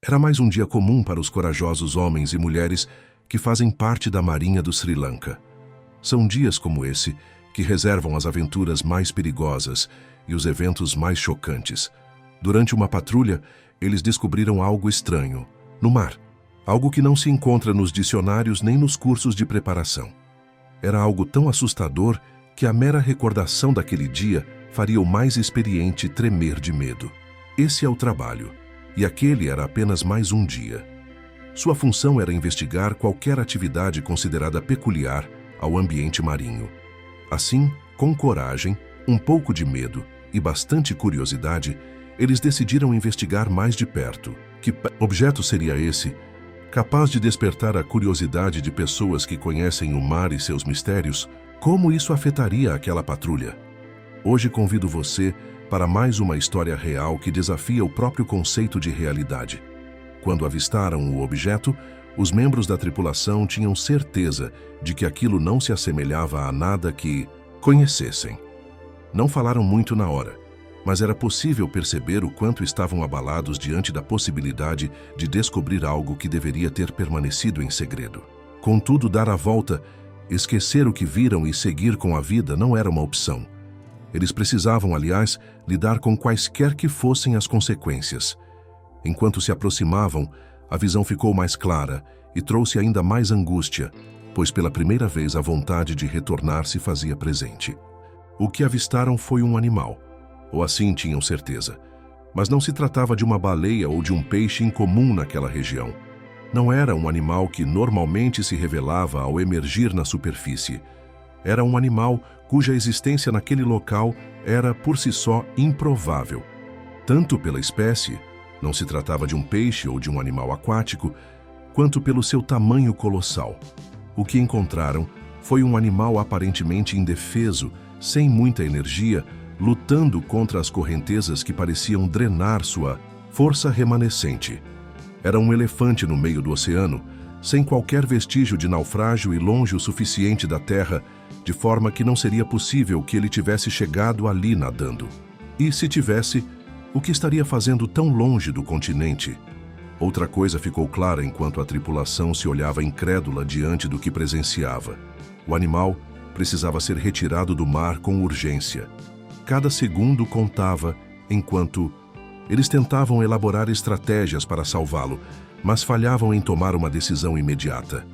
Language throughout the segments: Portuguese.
Era mais um dia comum para os corajosos homens e mulheres que fazem parte da Marinha do Sri Lanka. São dias como esse que reservam as aventuras mais perigosas e os eventos mais chocantes. Durante uma patrulha, eles descobriram algo estranho, no mar. Algo que não se encontra nos dicionários nem nos cursos de preparação. Era algo tão assustador que a mera recordação daquele dia faria o mais experiente tremer de medo. Esse é o trabalho, e aquele era apenas mais um dia. Sua função era investigar qualquer atividade considerada peculiar ao ambiente marinho. Assim, com coragem, um pouco de medo e bastante curiosidade, eles decidiram investigar mais de perto. Que objeto seria esse, capaz de despertar a curiosidade de pessoas que conhecem o mar e seus mistérios? Como isso afetaria aquela patrulha? Hoje convido você para mais uma história real que desafia o próprio conceito de realidade. Quando avistaram o objeto, os membros da tripulação tinham certeza de que aquilo não se assemelhava a nada que conhecessem. Não falaram muito na hora, mas era possível perceber o quanto estavam abalados diante da possibilidade de descobrir algo que deveria ter permanecido em segredo. Contudo, dar a volta, esquecer o que viram e seguir com a vida não era uma opção. Eles precisavam, aliás, lidar com quaisquer que fossem as consequências. Enquanto se aproximavam, a visão ficou mais clara e trouxe ainda mais angústia, pois pela primeira vez a vontade de retornar se fazia presente. O que avistaram foi um animal, ou assim tinham certeza. Mas não se tratava de uma baleia ou de um peixe incomum naquela região. Não era um animal que normalmente se revelava ao emergir na superfície. Era um animal cuja existência naquele local era, por si só, improvável. Tanto pela espécie, não se tratava de um peixe ou de um animal aquático, quanto pelo seu tamanho colossal. O que encontraram foi um animal aparentemente indefeso, sem muita energia, lutando contra as correntezas que pareciam drenar sua força remanescente. Era um elefante no meio do oceano, sem qualquer vestígio de naufrágio e longe o suficiente da terra, de forma que não seria possível que ele tivesse chegado ali nadando. E se tivesse, o que estaria fazendo tão longe do continente? Outra coisa ficou clara enquanto a tripulação se olhava incrédula diante do que presenciava. O animal precisava ser retirado do mar com urgência. Cada segundo contava enquanto eles tentavam elaborar estratégias para salvá-lo, mas falhavam em tomar uma decisão imediata.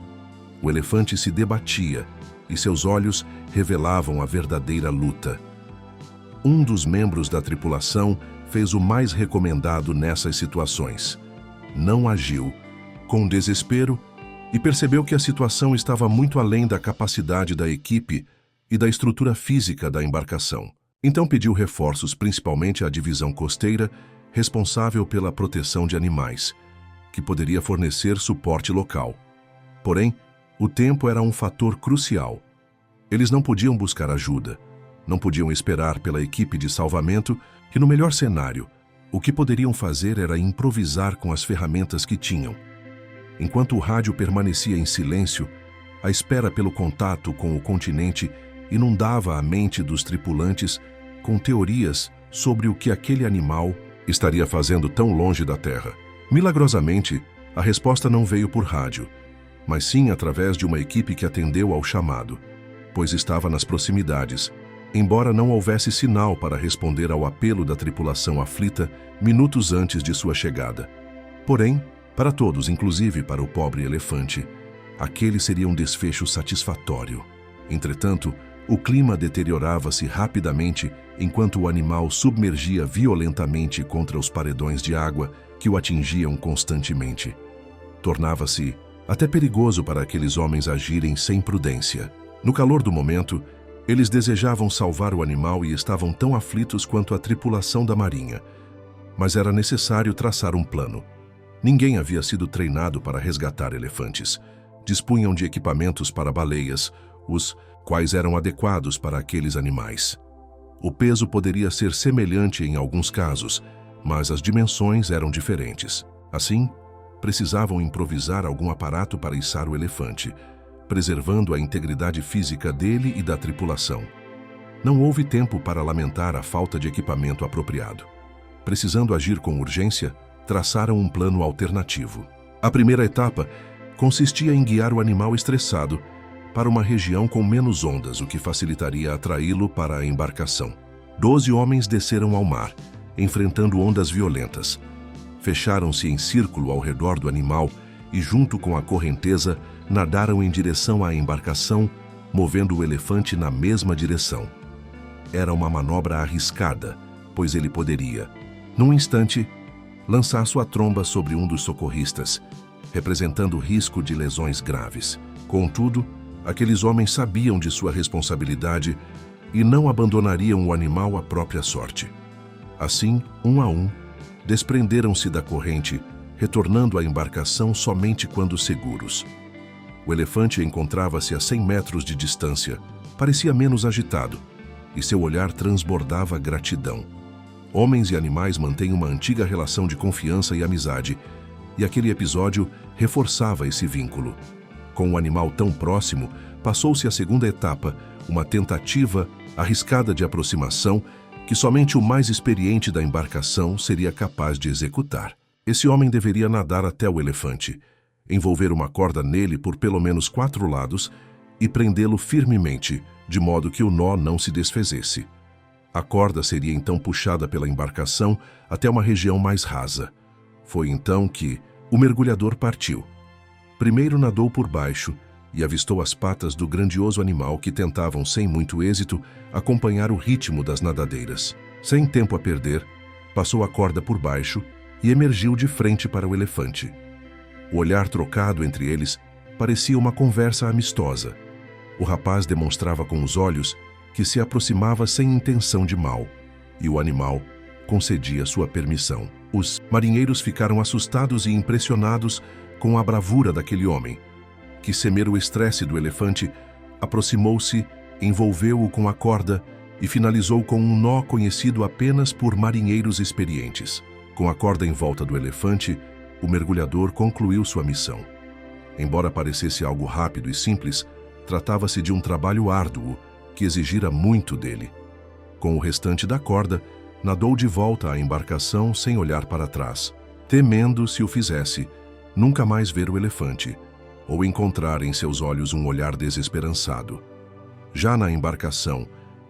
O elefante se debatia e seus olhos revelavam a verdadeira luta. Um dos membros da tripulação fez o mais recomendado nessas situações. Não agiu, com desespero, e percebeu que a situação estava muito além da capacidade da equipe e da estrutura física da embarcação. Então pediu reforços, principalmente à divisão costeira, responsável pela proteção de animais, que poderia fornecer suporte local. Porém, o tempo era um fator crucial. Eles não podiam buscar ajuda, não podiam esperar pela equipe de salvamento, que no melhor cenário, o que poderiam fazer era improvisar com as ferramentas que tinham. Enquanto o rádio permanecia em silêncio, a espera pelo contato com o continente inundava a mente dos tripulantes com teorias sobre o que aquele animal estaria fazendo tão longe da Terra. Milagrosamente, a resposta não veio por rádio, mas sim através de uma equipe que atendeu ao chamado, pois estava nas proximidades, embora não houvesse sinal para responder ao apelo da tripulação aflita minutos antes de sua chegada. Porém, para todos, inclusive para o pobre elefante, aquele seria um desfecho satisfatório. Entretanto, o clima deteriorava-se rapidamente enquanto o animal submergia violentamente contra os paredões de água que o atingiam constantemente. Tornava-se até perigoso para aqueles homens agirem sem prudência. No calor do momento, eles desejavam salvar o animal e estavam tão aflitos quanto a tripulação da marinha. Mas era necessário traçar um plano. Ninguém havia sido treinado para resgatar elefantes. Dispunham de equipamentos para baleias, os quais eram adequados para aqueles animais. O peso poderia ser semelhante em alguns casos, mas as dimensões eram diferentes. Assim, precisavam improvisar algum aparato para içar o elefante, preservando a integridade física dele e da tripulação. Não houve tempo para lamentar a falta de equipamento apropriado. Precisando agir com urgência, traçaram um plano alternativo. A primeira etapa consistia em guiar o animal estressado para uma região com menos ondas, o que facilitaria atraí-lo para a embarcação. 12 homens desceram ao mar, enfrentando ondas violentas. Fecharam-se em círculo ao redor do animal e, junto com a correnteza, nadaram em direção à embarcação, movendo o elefante na mesma direção. Era uma manobra arriscada, pois ele poderia, num instante, lançar sua tromba sobre um dos socorristas, representando o risco de lesões graves. Contudo, aqueles homens sabiam de sua responsabilidade e não abandonariam o animal à própria sorte. Assim, um a um, desprenderam-se da corrente, retornando à embarcação somente quando seguros. O elefante encontrava-se a 100 metros de distância, parecia menos agitado, e seu olhar transbordava gratidão. Homens e animais mantêm uma antiga relação de confiança e amizade, e aquele episódio reforçava esse vínculo. Com o animal tão próximo, passou-se a segunda etapa, uma tentativa arriscada de aproximação que somente o mais experiente da embarcação seria capaz de executar. Esse homem deveria nadar até o elefante, envolver uma corda nele por pelo menos 4 lados e prendê-lo firmemente, de modo que o nó não se desfizesse. A corda seria então puxada pela embarcação até uma região mais rasa. Foi então que o mergulhador partiu. Primeiro nadou por baixo e avistou as patas do grandioso animal que tentavam, sem muito êxito, acompanhar o ritmo das nadadeiras. Sem tempo a perder, passou a corda por baixo e emergiu de frente para o elefante. O olhar trocado entre eles parecia uma conversa amistosa. O rapaz demonstrava com os olhos que se aproximava sem intenção de mal, e o animal concedia sua permissão. Os marinheiros ficaram assustados e impressionados com a bravura daquele homem, que, semer o estresse do elefante, aproximou-se, envolveu-o com a corda e finalizou com um nó conhecido apenas por marinheiros experientes. Com a corda em volta do elefante, o mergulhador concluiu sua missão. Embora parecesse algo rápido e simples, tratava-se de um trabalho árduo que exigira muito dele. Com o restante da corda, nadou de volta à embarcação sem olhar para trás, temendo, se o fizesse, nunca mais ver o elefante, ou encontrar em seus olhos um olhar desesperançado. Já na embarcação,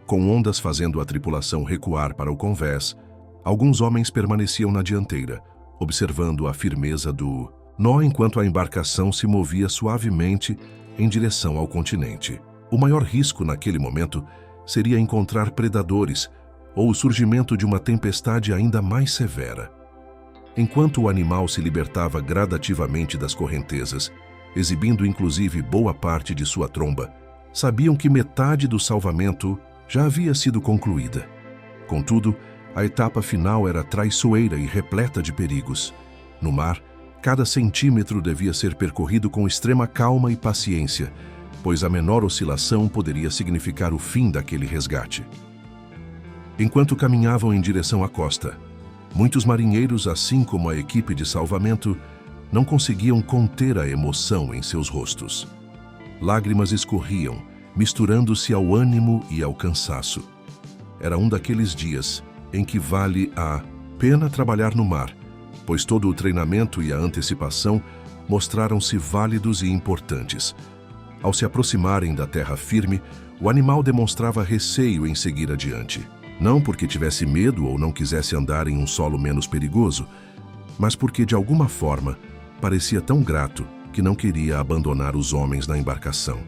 com ondas fazendo a tripulação recuar para o convés, alguns homens permaneciam na dianteira, observando a firmeza do nó enquanto a embarcação se movia suavemente em direção ao continente. O maior risco naquele momento seria encontrar predadores ou o surgimento de uma tempestade ainda mais severa. Enquanto o animal se libertava gradativamente das correntezas, exibindo inclusive boa parte de sua tromba, sabiam que metade do salvamento já havia sido concluída. Contudo, a etapa final era traiçoeira e repleta de perigos. No mar, cada centímetro devia ser percorrido com extrema calma e paciência, pois a menor oscilação poderia significar o fim daquele resgate. Enquanto caminhavam em direção à costa, muitos marinheiros, assim como a equipe de salvamento, não conseguiam conter a emoção em seus rostos. Lágrimas escorriam, misturando-se ao ânimo e ao cansaço. Era um daqueles dias em que vale a pena trabalhar no mar, pois todo o treinamento e a antecipação mostraram-se válidos e importantes. Ao se aproximarem da terra firme, o animal demonstrava receio em seguir adiante. Não porque tivesse medo ou não quisesse andar em um solo menos perigoso, mas porque, de alguma forma, parecia tão grato que não queria abandonar os homens na embarcação.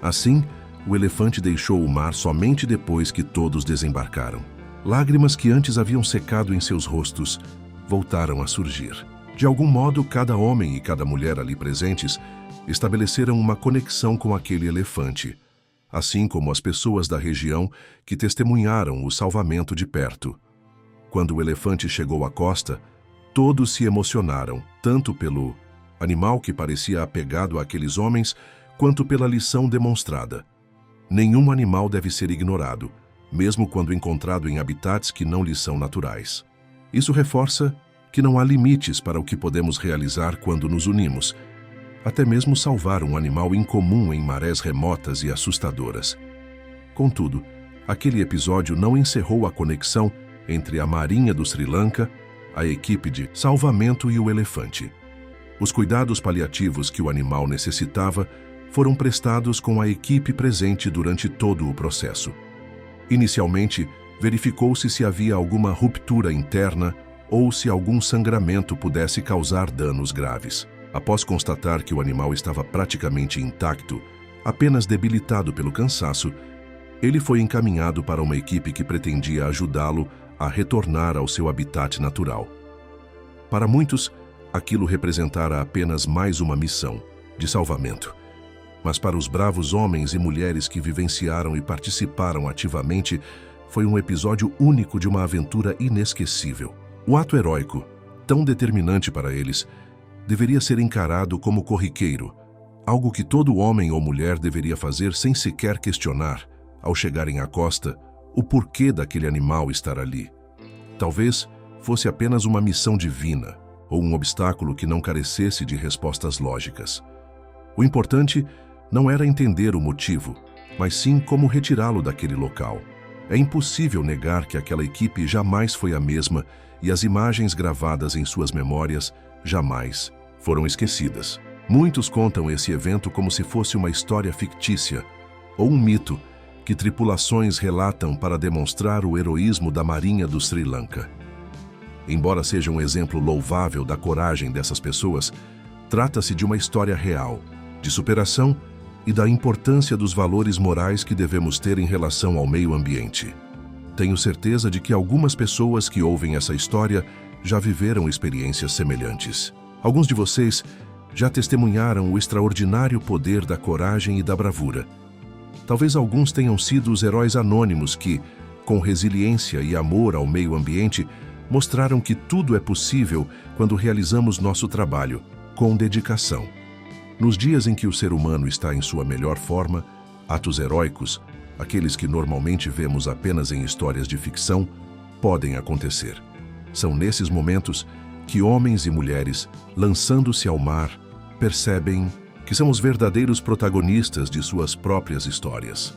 Assim, o elefante deixou o mar somente depois que todos desembarcaram. Lágrimas que antes haviam secado em seus rostos voltaram a surgir. De algum modo, cada homem e cada mulher ali presentes estabeleceram uma conexão com aquele elefante, assim como as pessoas da região que testemunharam o salvamento de perto. Quando o elefante chegou à costa, todos se emocionaram, tanto pelo animal que parecia apegado àqueles homens, quanto pela lição demonstrada. Nenhum animal deve ser ignorado, mesmo quando encontrado em habitats que não lhe são naturais. Isso reforça que não há limites para o que podemos realizar quando nos unimos, até mesmo salvar um animal incomum em marés remotas e assustadoras. Contudo, aquele episódio não encerrou a conexão entre a Marinha do Sri Lanka, a equipe de salvamento e o elefante. Os cuidados paliativos que o animal necessitava foram prestados com a equipe presente durante todo o processo. Inicialmente, verificou-se se havia alguma ruptura interna ou se algum sangramento pudesse causar danos graves. Após constatar que o animal estava praticamente intacto, apenas debilitado pelo cansaço, ele foi encaminhado para uma equipe que pretendia ajudá-lo a retornar ao seu habitat natural. Para muitos, aquilo representara apenas mais uma missão de salvamento. Mas para os bravos homens e mulheres que vivenciaram e participaram ativamente, foi um episódio único de uma aventura inesquecível. O ato heróico, tão determinante para eles, deveria ser encarado como corriqueiro, algo que todo homem ou mulher deveria fazer sem sequer questionar, ao chegarem à costa, o porquê daquele animal estar ali. Talvez fosse apenas uma missão divina, ou um obstáculo que não carecesse de respostas lógicas. O importante não era entender o motivo, mas sim como retirá-lo daquele local. É impossível negar que aquela equipe jamais foi a mesma e as imagens gravadas em suas memórias jamais foram esquecidas. Muitos contam esse evento como se fosse uma história fictícia ou um mito que tripulações relatam para demonstrar o heroísmo da Marinha do Sri Lanka. Embora seja um exemplo louvável da coragem dessas pessoas, trata-se de uma história real, de superação e da importância dos valores morais que devemos ter em relação ao meio ambiente. Tenho certeza de que algumas pessoas que ouvem essa história já viveram experiências semelhantes. Alguns de vocês já testemunharam o extraordinário poder da coragem e da bravura. Talvez alguns tenham sido os heróis anônimos que, com resiliência e amor ao meio ambiente, mostraram que tudo é possível quando realizamos nosso trabalho, com dedicação. Nos dias em que o ser humano está em sua melhor forma, atos heróicos, aqueles que normalmente vemos apenas em histórias de ficção, podem acontecer. São nesses momentos que homens e mulheres, lançando-se ao mar, percebem que são os verdadeiros protagonistas de suas próprias histórias.